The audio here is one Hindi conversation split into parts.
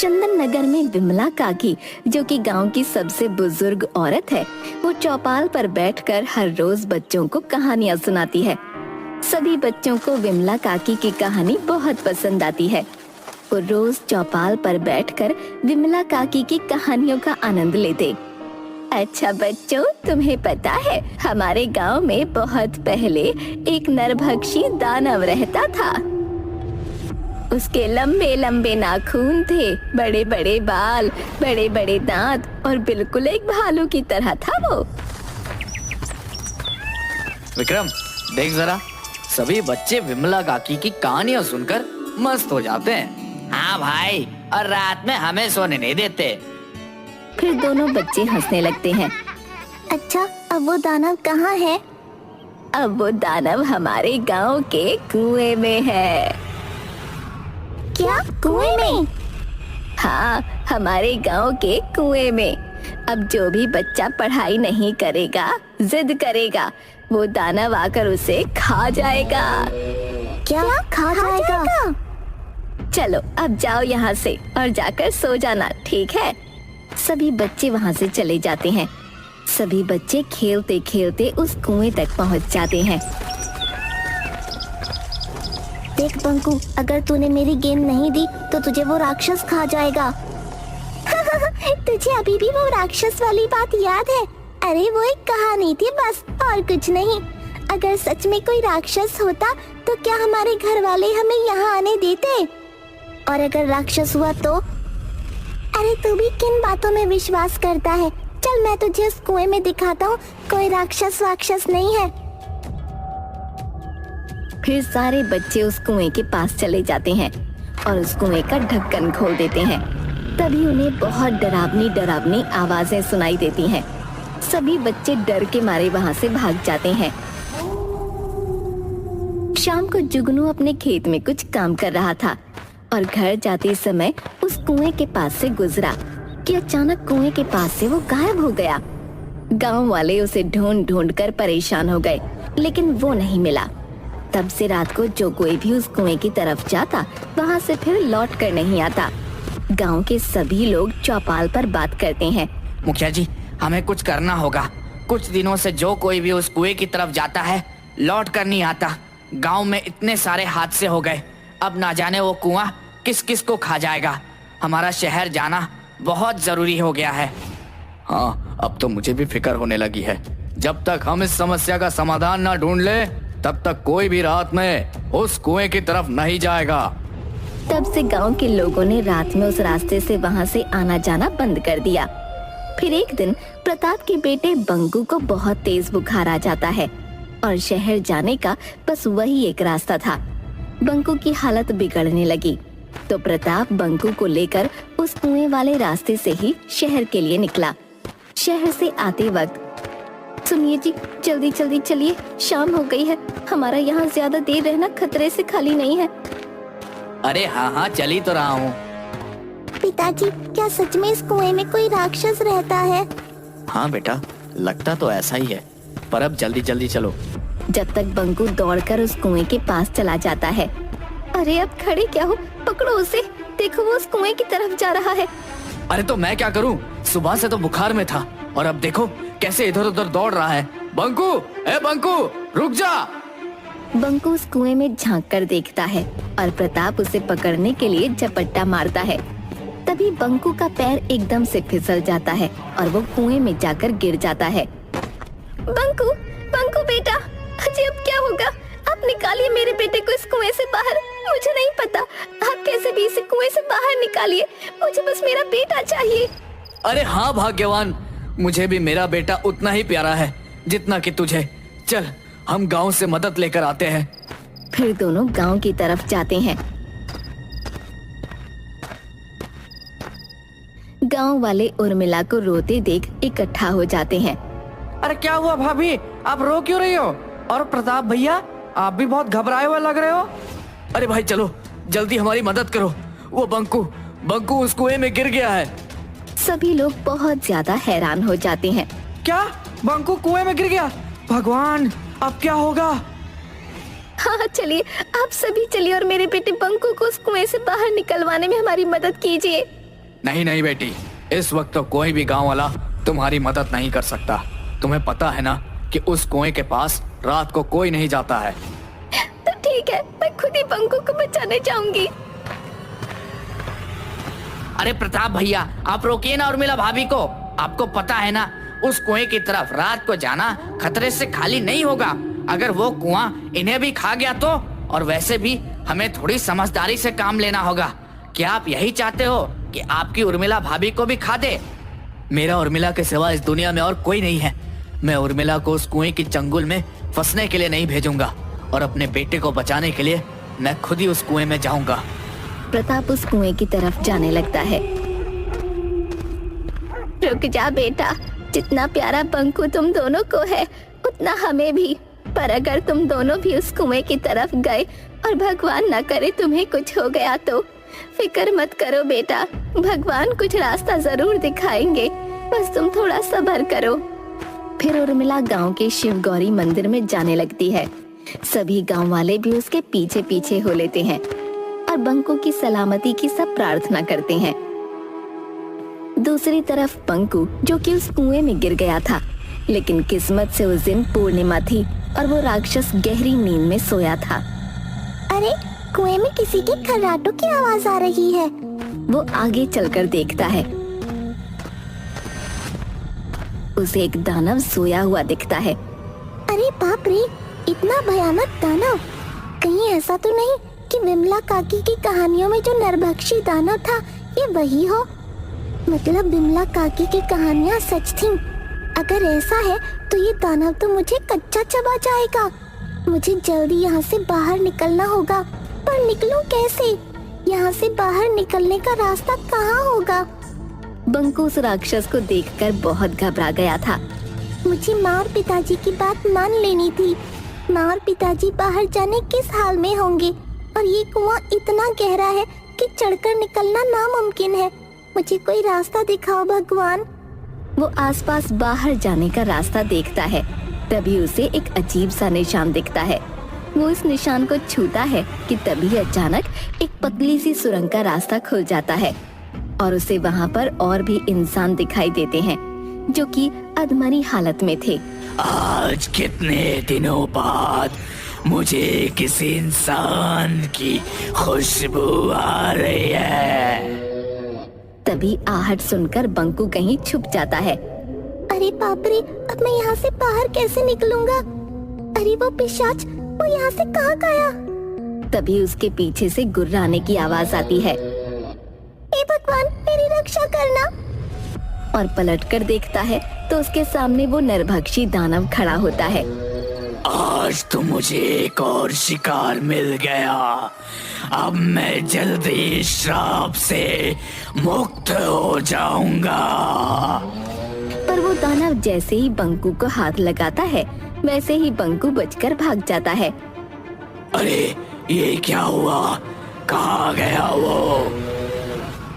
चंदन नगर में विमला काकी, जो कि गांव की सबसे बुजुर्ग औरत है, वो चौपाल पर बैठकर हर रोज बच्चों को कहानियां सुनाती है। सभी बच्चों को विमला काकी की कहानी बहुत पसंद आती है। वो रोज चौपाल पर बैठकर विमला काकी की कहानियों का आनंद लेते। अच्छा बच्चों, तुम्हें पता है हमारे गांव में बहुत पहले एक नरभक्षी दानव रहता था। उसके लंबे लंबे नाखून थे, बड़े बड़े बाल, बड़े बड़े दांत और बिल्कुल एक भालू की तरह था वो। विक्रम, देख जरा, सभी बच्चे विमला काकी की कहानियां सुनकर मस्त हो जाते हैं। हाँ भाई, और रात में हमें सोने नहीं देते। फिर दोनों बच्चे हंसने लगते हैं। अच्छा, अब वो दानव कहाँ है? अब वो दानव हमारे गांव के कुएं में है। क्या कुएं में? हाँ, हमारे गांव के कुएं में। अब जो भी बच्चा पढ़ाई नहीं करेगा, जिद करेगा, वो दानव आकर उसे खा जाएगा। क्या खा जाएगा? चलो अब जाओ यहाँ से और जाकर सो जाना, ठीक है? सभी बच्चे वहाँ से चले जाते हैं। सभी बच्चे खेलते खेलते उस कुएं तक पहुँच जाते हैं। देख बंकू, अगर तूने मेरी गेंद नहीं दी तो तुझे वो राक्षस खा जाएगा। तुझे अभी भी वो राक्षस वाली बात याद है? अरे वो एक कहानी थी बस, और कुछ नहीं। अगर सच में कोई राक्षस होता तो क्या हमारे घर वाले हमें यहाँ आने देते? और अगर राक्षस हुआ तो? अरे तू भी किन बातों में विश्वास करता है? चल मैं तुझे उस कुएं में दिखाता हूँ, कोई राक्षस नहीं है। फिर सारे बच्चे उस कुएं के पास चले जाते हैं और उस कुएं का ढक्कन खोल देते हैं। तभी उन्हें बहुत डरावनी आवाजें सुनाई देती हैं। सभी बच्चे डर के मारे वहां से भाग जाते हैं। शाम को जुगनू अपने खेत में कुछ काम कर रहा था और घर जाते समय उस कुएं के पास से गुजरा कि अचानक कुएं के पास से वो गायब हो गया। गांव वाले उसे ढूंढ ढूंढ कर परेशान हो गए, लेकिन वो नहीं मिला। तब से रात को जो कोई भी उस कुएं की तरफ जाता, वहां से फिर लौट कर नहीं आता। गांव के सभी लोग चौपाल पर बात करते हैं। मुखिया जी, हमें कुछ करना होगा। कुछ दिनों से जो कोई भी उस कुएं की तरफ जाता है, लौट कर नहीं आता। गांव में इतने सारे हादसे हो गए, अब ना जाने वो कुआं किस किस को खा जाएगा। हमारा शहर जाना बहुत जरूरी हो गया है। हाँ, अब तो मुझे भी फिक्र होने लगी है। जब तक हम इस समस्या का समाधान ना ढूंढ ले, तब तक कोई भी रात में उस कुएं की तरफ नहीं जाएगा। तब से गांव के लोगों ने रात में उस रास्ते से वहां से आना जाना बंद कर दिया। फिर एक दिन प्रताप के बेटे बंकू को बहुत तेज बुखार आ जाता है और शहर जाने का बस वही एक रास्ता था। बंकू की हालत बिगड़ने लगी तो प्रताप बंकू को लेकर उस कुएं वाले रास्ते से ही शहर के लिए निकला। शहर से आते वक्त, सुनिए जी, जल्दी जल्दी चलिए, शाम हो गई है। हमारा यहाँ ज्यादा देर रहना खतरे से खाली नहीं है। अरे हाँ, चली तो रहा हूँ। पिताजी, क्या सच में इस कुएं में कोई राक्षस रहता है? हाँ बेटा, लगता तो ऐसा ही है, पर अब जल्दी जल्दी चलो। जब तक बंकू दौड़कर उस कुएं के पास चला जाता है। अरे अब खड़े क्या हो, पकड़ो उसे, देखो वो उस कुएं की तरफ जा रहा है। अरे तो मैं क्या करूं? सुबह से तो बुखार में था और अब देखो कैसे इधर उधर दौड़ रहा है। बंकू, ए बंकू, रुक जा। बंकू उस कुएं में झांक कर देखता है और प्रताप उसे पकड़ने के लिए झपट्टा मारता है। तभी बंकू का पैर एकदम से फिसल जाता है और वो कुएं में जाकर गिर जाता है। बंकू, बंकू बेटा, अजी अब क्या होगा? आप निकालिए मेरे बेटे को इस कुएं से बाहर। मुझे नहीं पता, आप कैसे भी इसे कुएं से बाहर निकालिए, मुझे बस मेरा बेटा चाहिए। अरे हाँ भाग्यवान, मुझे भी मेरा बेटा उतना ही प्यारा है जितना कि तुझे। चल, हम गांव से मदद लेकर आते हैं। फिर दोनों गांव की तरफ जाते हैं। गांव वाले उर्मिला को रोते देख इकट्ठा हो जाते हैं। अरे क्या हुआ भाभी, आप रो क्यों रही हो? और प्रताप भैया, आप भी बहुत घबराए हुए लग रहे हो। अरे भाई चलो, जल्दी हमारी मदद करो। वो बंकू उस कुएं में गिर गया है। सभी लोग बहुत ज्यादा हैरान हो जाते हैं। क्या? बंकू कुएं में गिर गया? भगवान, अब क्या होगा? हाँ चलिए, आप सभी चलिए और मेरे बेटे बंकू को उस कुएं से बाहर निकलवाने में हमारी मदद कीजिए। नहीं नहीं बेटी, इस वक्त तो कोई भी गांव वाला तुम्हारी मदद नहीं कर सकता। तुम्हें पता है ना कि उस कुएं के पास रात को कोई नहीं जाता है। तो ठीक है, मैं खुद ही बंकू को बचाने जाऊंगी। अरे प्रताप भैया, आप रोकिए ना उर्मिला भाभी को। आपको पता है ना, उस कुएं की तरफ रात को जाना खतरे से खाली नहीं होगा। अगर वो कुआं इन्हें भी खा गया तो। और वैसे भी हमें थोड़ी समझदारी से काम लेना होगा। क्या आप यही चाहते हो कि आपकी उर्मिला भाभी को भी खा दे? मेरा उर्मिला के सिवा इस दुनिया में और कोई नहीं है। मैं उर्मिला को उस कुएं की चंगुल में फंसने के लिए नहीं भेजूंगा, और अपने बेटे को बचाने के लिए मैं खुद ही उस कुएं में जाऊंगा। प्रताप उस कुएं की तरफ जाने लगता है। रुक जा बेटा, जितना प्यारा बंकू तुम दोनों को है उतना हमें भी। पर अगर तुम दोनों भी उस कुएं की तरफ गए और भगवान ना करे तुम्हें कुछ हो गया तो फिक्र मत करो बेटा, भगवान कुछ रास्ता जरूर दिखाएंगे, बस तुम थोड़ा सब्र करो। फिर उर्मिला गांव के शिव गौरी मंदिर में जाने लगती है। सभी गांव वाले भी उसके पीछे पीछे हो लेते हैं और बंकू की सलामती की सब प्रार्थना करते हैं। दूसरी तरफ बंकू, जो कि उस कुएं में गिर गया था, लेकिन किस्मत से उस दिन पूर्णिमा थी और वो राक्षस गहरी नींद में सोया था। अरे, कुएं में किसी के खर्राटों की आवाज आ रही है। वो आगे चलकर देखता है। उसे एक दानव सोया हुआ दिखता है। अरे बाप रे, इतना भयानक दानव! कहीं ऐसा तो नहीं कि विमला काकी की कहानियों में जो नरभक्षी दानव था ये वही हो? मतलब विमला काकी की कहानियाँ सच थीं। अगर ऐसा है तो ये दानव तो मुझे कच्चा चबा जाएगा। मुझे जल्दी यहाँ से बाहर निकलना होगा, पर निकलूं कैसे? यहाँ से बाहर निकलने का रास्ता कहाँ होगा? बंकू उस राक्षस को देखकर बहुत घबरा गया था। मुझे माँ और पिताजी की बात मान लेनी थी। माँ और पिताजी बाहर जाने किस हाल में होंगे, और ये कुआं इतना गहरा है कि चढ़कर निकलना नामुमकिन है। मुझे कोई रास्ता दिखाओ भगवान। वो आसपास बाहर जाने का रास्ता देखता है। तभी उसे एक अजीब सा निशान दिखता है। वो इस निशान को छूता है कि तभी अचानक एक पतली सी सुरंग का रास्ता खुल जाता है और उसे वहाँ पर और भी इंसान दिखाई देते हैं जो कि अधमरी हालत में थे। आज कितने दिनों बाद मुझे किसी इंसान की खुशबू आ रही है। तभी आहट सुनकर बंकू कहीं छुप जाता है। अरे बाप रे, अब मैं यहाँ से बाहर कैसे निकलूंगा? अरे वो पिशाच, वो यहाँ से कहाँ गया? तभी उसके पीछे से गुर्राने की आवाज आती है। हे भगवान, मेरी रक्षा करना! और पलटकर देखता है तो उसके सामने वो नरभक्षी दानव खड़ा होता है। आज तो मुझे एक और शिकार मिल गया। अब मैं जल्दी श्राप से मुक्त हो जाऊंगा। पर वो दानव जैसे ही बंकू को हाथ लगाता है वैसे ही बंकू बचकर भाग जाता है। अरे ये क्या हुआ? कहाँ गया वो?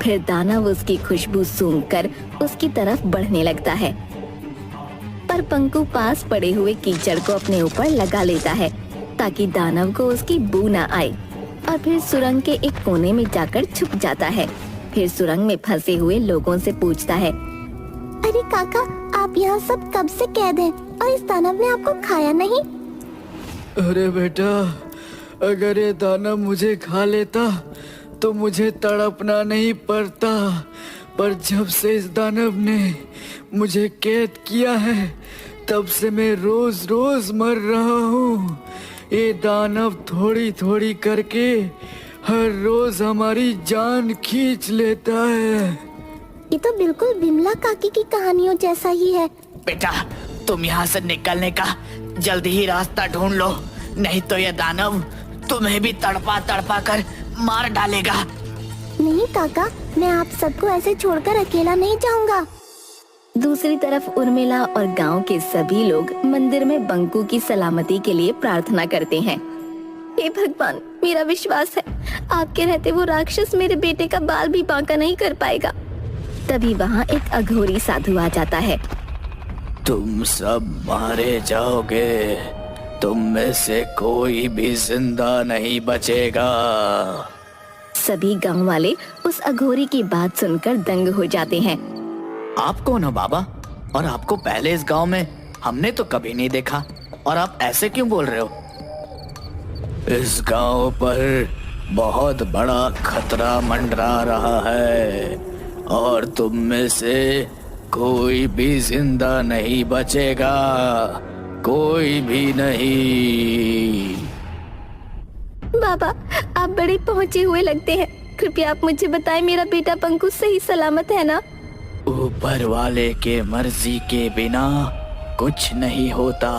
फिर दानव उसकी खुशबू सूंघकर उसकी तरफ बढ़ने लगता है, पर बंकू पास पड़े हुए कीचड़ को अपने ऊपर लगा लेता है ताकि दानव को उसकी बू न आए, और फिर सुरंग के एक कोने में जाकर छुप जाता है। फिर सुरंग में फंसे हुए लोगों से पूछता है, अरे काका, आप यहाँ सब कब से कैद हैं और इस दानव ने आपको खाया नहीं? अरे बेटा, अगर ये दानव मुझे खा लेता तो मुझे तड़पना नहीं पड़ता, पर जब से इस दानव ने मुझे कैद किया है तब से मैं रोज रोज मर रहा हूँ। ये दानव थोड़ी थोड़ी करके हर रोज हमारी जान खींच लेता है। ये तो बिल्कुल विमला काकी की कहानियों जैसा ही है। बेटा, तुम यहाँ से निकलने का जल्दी ही रास्ता ढूंढ लो, नहीं तो यह दानव तुम्हें भी तड़पा तड़पा कर मार डालेगा। नहीं काका, मैं आप सबको ऐसे छोड़कर अकेला नहीं जाऊंगा। दूसरी तरफ उर्मिला और गांव के सभी लोग मंदिर में बंकू की सलामती के लिए प्रार्थना करते हैं। हे भगवान, मेरा विश्वास है आपके रहते वो राक्षस मेरे बेटे का बाल भी बांका नहीं कर पाएगा। तभी वहाँ एक अघोरी साधु आ जाता है। तुम सब मारे जाओगे, तुम में से कोई भी जिंदा नहीं बचेगा। सभी गांव वाले उस अघोरी की बात सुनकर दंग हो जाते हैं। आप कौन हो बाबा? और आपको पहले इस गांव में हमने तो कभी नहीं देखा, और आप ऐसे क्यों बोल रहे हो? इस गांव पर बहुत बड़ा खतरा मंडरा रहा है और तुम में से कोई भी जिंदा नहीं बचेगा, कोई भी नहीं। बाबा, आप बड़े पहुंचे हुए लगते हैं। कृपया आप मुझे बताएं, मेरा बेटा पंकु सही सलामत है ना? ऊपर वाले के मर्जी के बिना कुछ नहीं होता।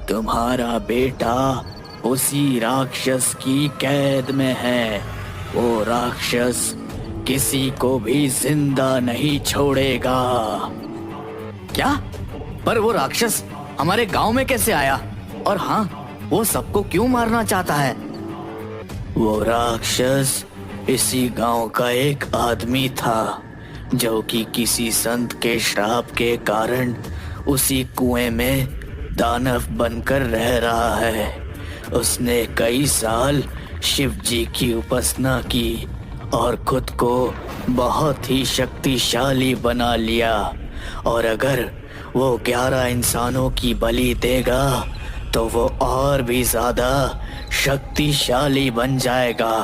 तुम्हारा बेटा उसी राक्षस की कैद में है। वो राक्षस किसी को भी जिंदा नहीं छोड़ेगा। क्या? पर वो राक्षस हमारे गांव में कैसे आया? और हाँ, वो सबको क्यों मारना चाहता है? वो राक्षस इसी गांव का एक आदमी था जो कि किसी संत के श्राप के कारण उसी कुएं में दानव बनकर रह रहा है। उसने कई साल शिव जी की उपासना की और खुद को बहुत ही शक्तिशाली बना लिया, और अगर वो 11 इंसानों की बलि देगा तो वो और भी ज्यादा शक्तिशाली बन जाएगा,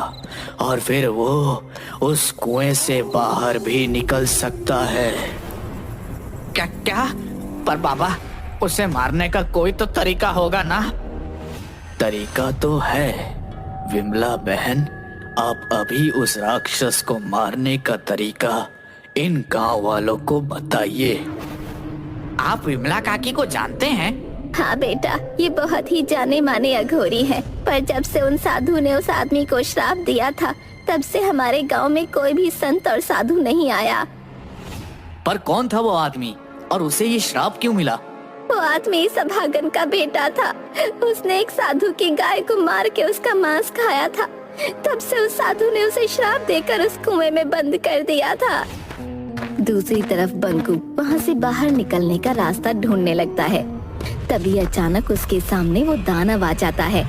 और फिर वो उस कुएं से बाहर भी निकल सकता है। क्या क्या? पर बाबा, उसे मारने का कोई तो तरीका होगा ना? तरीका तो है विमला बहन। आप अभी उस राक्षस को मारने का तरीका इन गांव वालों को बताइए। आप विमला काकी को जानते हैं? हाँ बेटा, ये बहुत ही जाने माने अघोरी है। पर जब से उन साधु ने उस आदमी को श्राप दिया था, तब से हमारे गांव में कोई भी संत और साधु नहीं आया। पर कौन था वो आदमी, और उसे ये श्राप क्यों मिला? वो आदमी सभागन का बेटा था। उसने एक साधु की गाय को मार के उसका मांस खाया था। तब से उस साधु ने उसे श्राप देकर उस कुएं में बंद कर दिया था। दूसरी तरफ बंकू वहाँ से बाहर निकलने का रास्ता ढूंढने लगता है। तभी अचानक उसके सामने वो दानव आ जाता है।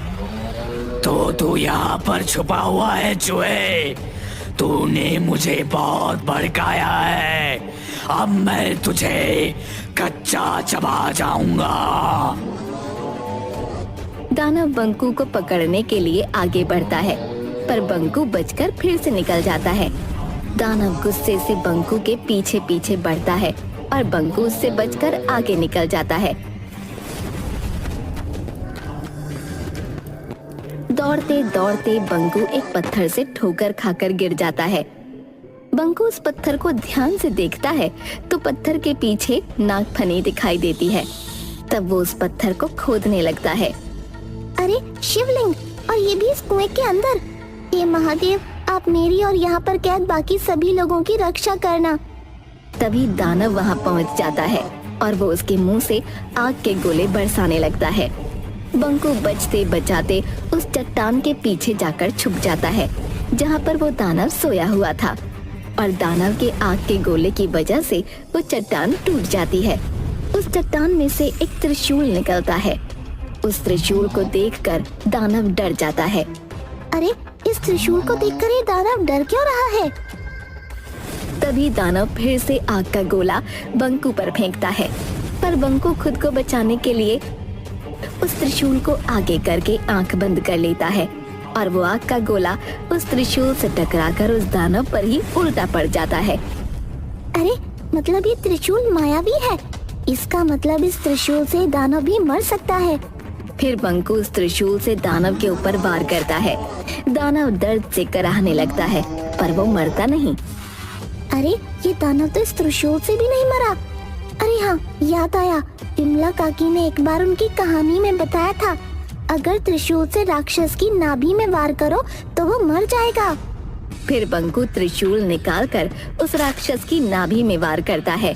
तो तू यहाँ पर छुपा हुआ है चूहे? तूने मुझे बहुत भड़काया है। अब मैं तुझे कच्चा चबा जाऊंगा। दानव बंकू को पकड़ने के लिए आगे बढ़ता है, पर बंकू बचकर फिर से निकल जाता है। दानव गुस्से से बंकू के पीछे पीछे बढ़ता है और बंकू उससे बचकर आगे निकल जाता है। दौड़ते दौड़ते बंकू एक पत्थर से ठोकर खाकर गिर जाता है। बंकू उस पत्थर को ध्यान से देखता है तो पत्थर के पीछे नागफनी दिखाई देती है। तब वो उस पत्थर को खोदने लगता है। अरे शिवलिंग, और ये भी इस कुएं के अंदर। हे महादेव, आप मेरी और यहाँ पर कैद बाकी सभी लोगों की रक्षा करना। तभी दानव वहाँ पहुँच जाता है और वो उसके मुंह से आग के गोले बरसाने लगता है। बंकू बचते बचाते उस चट्टान के पीछे जाकर छुप जाता है जहाँ पर वो दानव सोया हुआ था, और दानव के आग के गोले की वजह से वो चट्टान टूट जाती है। उस चट्टान में से एक त्रिशूल निकलता है। उस त्रिशूल को देखकर दानव डर जाता है। अरे, इस त्रिशूल को देखकर ये दानव डर क्यों रहा है? तभी दानव फिर से आग का गोला बंकू पर फेंकता है, पर बंकू खुद को बचाने के लिए उस त्रिशूल को आगे करके आंख बंद कर लेता है, और वो आग का गोला उस त्रिशूल से टकराकर उस दानव पर ही उल्टा पड़ जाता है। अरे, मतलब ये त्रिशूल मायावी है। इसका मतलब इस त्रिशूल से दानव भी मर सकता है। फिर बंकू उस त्रिशूल से दानव के ऊपर वार करता है। दानव दर्द से कराहने लगता है, पर वो मरता नहीं। अरे, ये दानव तो इस त्रिशूल से भी नहीं मरा। अरे हाँ, याद आया, विमला काकी ने एक बार उनकी कहानी में बताया था, अगर त्रिशूल से राक्षस की नाभि में वार करो तो वो मर जाएगा। फिर बंकू त्रिशूल निकालकर उस राक्षस की नाभि में वार करता है।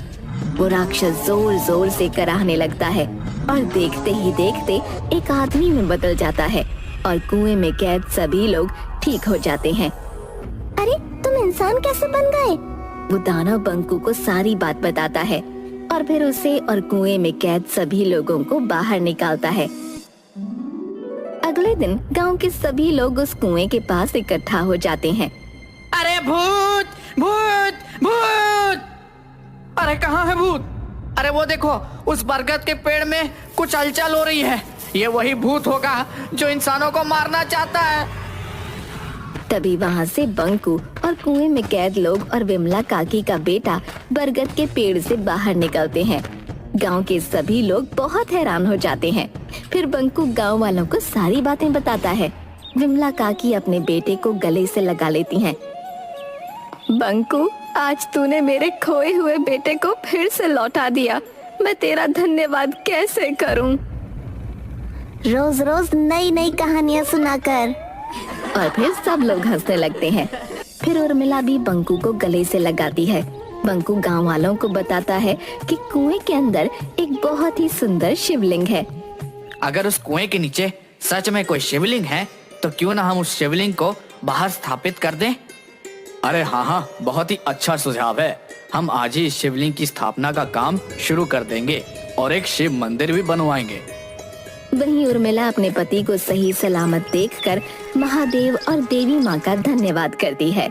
वो राक्षस जोर जोर से कराहने लगता है और देखते ही देखते एक आदमी में बदल जाता है और कुएं में कैद सभी लोग ठीक हो जाते हैं। अरे, तुम इंसान कैसे बन गए? वो दानव बंकू को सारी बात बताता है और फिर उसे और कुएं में कैद सभी लोगों को बाहर निकालता है। अगले दिन गांव के सभी लोग उस कुएं के पास इकट्ठा हो जाते हैं अरे भूत भूत भूत! अरे कहाँ है भूत? अरे वो देखो, उस बरगद के पेड़ में कुछ हलचल हो रही है। ये वही भूत होगा जो इंसानों को मारना चाहता है। तभी वहाँ से बंकू और कुएं में कैद लोग और विमला काकी का बेटा बरगद के पेड़ से बाहर निकलते हैं। गांव के सभी लोग बहुत हैरान हो जाते हैं। फिर बंकू गांव वालों को सारी बातें बताता है। विमला काकी अपने बेटे को गले से लगा लेती हैं। बंकू, आज तूने मेरे खोए हुए बेटे को फिर से लौटा दिया। मैं तेरा धन्यवाद कैसे करूं? रोज रोज नई नई कहानियां सुनाकर। और फिर सब लोग हंसने लगते हैं। फिर उर्मिला भी बंकू को गले से लगाती है। बंकू गांव वालों को बताता है कि कुएं के अंदर एक बहुत ही सुंदर शिवलिंग है। अगर उस कुएं के नीचे सच में कोई शिवलिंग है तो क्यों ना हम उस शिवलिंग को बाहर स्थापित कर दें? अरे हाँ, बहुत ही अच्छा सुझाव है। हम आज ही इस शिवलिंग की स्थापना का काम शुरू कर देंगे और एक शिव मंदिर भी बनवाएंगे। वहीं उर्मिला अपने पति को सही सलामत देखकर महादेव और देवी माँ का धन्यवाद करती है।